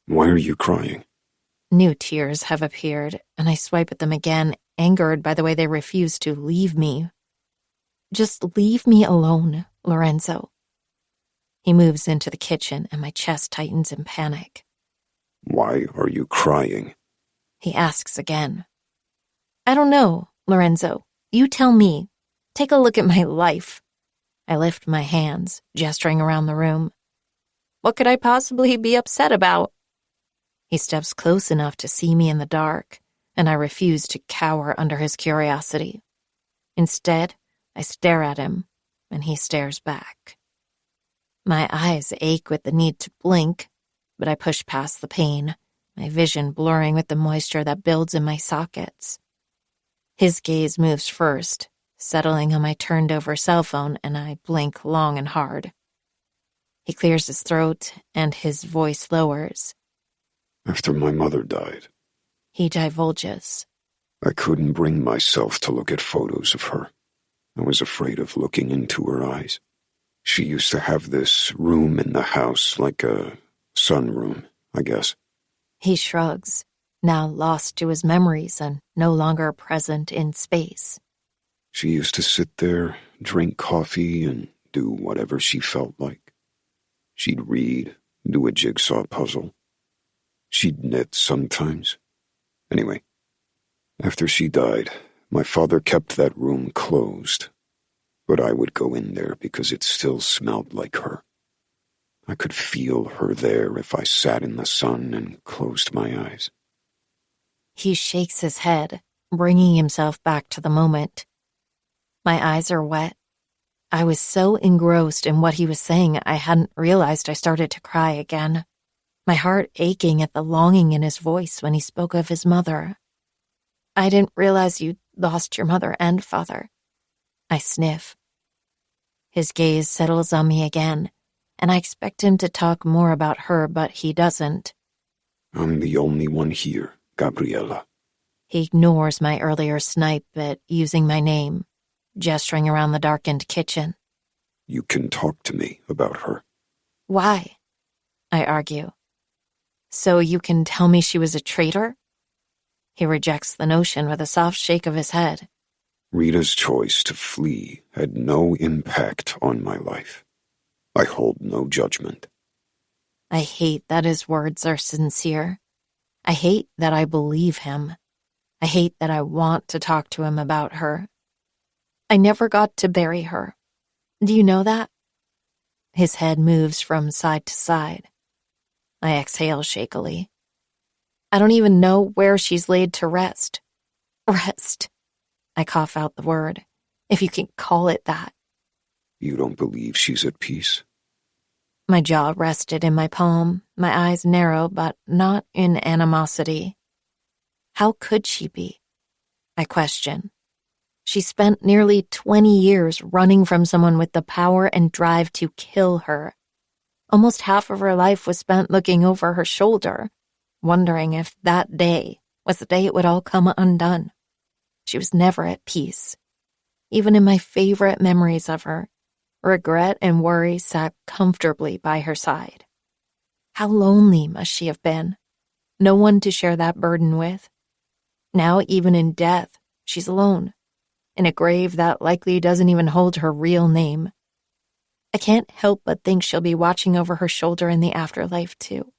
Why are you crying? New tears have appeared, and I swipe at them again, angered by the way they refuse to leave me. Just leave me alone, Lorenzo. He moves into the kitchen, and my chest tightens in panic. Why are you crying? He asks again. I don't know, Lorenzo. You tell me. Take a look at my life. I lift my hands, gesturing around the room. What could I possibly be upset about? He steps close enough to see me in the dark, and I refuse to cower under his curiosity. Instead, I stare at him, and he stares back. My eyes ache with the need to blink, but I push past the pain, my vision blurring with the moisture that builds in my sockets. His gaze moves first, settling on my turned-over cell phone, and I blink long and hard. He clears his throat, and his voice lowers. After my mother died, he divulges. I couldn't bring myself to look at photos of her. I was afraid of looking into her eyes. She used to have this room in the house, like a sunroom, I guess. He shrugs, now lost to his memories and no longer present in space. She used to sit there, drink coffee, and do whatever she felt like. She'd read, do a jigsaw puzzle. She'd knit sometimes. Anyway, after she died, my father kept that room closed, but I would go in there because it still smelled like her. I could feel her there if I sat in the sun and closed my eyes. He shakes his head, bringing himself back to the moment. My eyes are wet. I was so engrossed in what he was saying, I hadn't realized I started to cry again. My heart aching at the longing in his voice when he spoke of his mother. I didn't realize you'd lost your mother and father. I sniff. His gaze settles on me again, and I expect him to talk more about her, but he doesn't. I'm the only one here, Gabriella. He ignores my earlier snipe at using my name, gesturing around the darkened kitchen. You can talk to me about her. Why? I argue. So you can tell me she was a traitor? He rejects the notion with a soft shake of his head. Rita's choice to flee had no impact on my life. I hold no judgment. I hate that his words are sincere. I hate that I believe him. I hate that I want to talk to him about her. I never got to bury her. Do you know that? His head moves from side to side. I exhale shakily. I don't even know where she's laid to rest. Rest. I cough out the word, if you can call it that. You don't believe she's at peace? My jaw rested in my palm, my eyes narrow, but not in animosity. How could she be? I question. She spent nearly 20 years running from someone with the power and drive to kill her. Almost half of her life was spent looking over her shoulder, wondering if that day was the day it would all come undone. She was never at peace. Even in my favorite memories of her, regret and worry sat comfortably by her side. How lonely must she have been? No one to share that burden with. Now, even in death, she's alone, in a grave that likely doesn't even hold her real name. I can't help but think she'll be watching over her shoulder in the afterlife, too.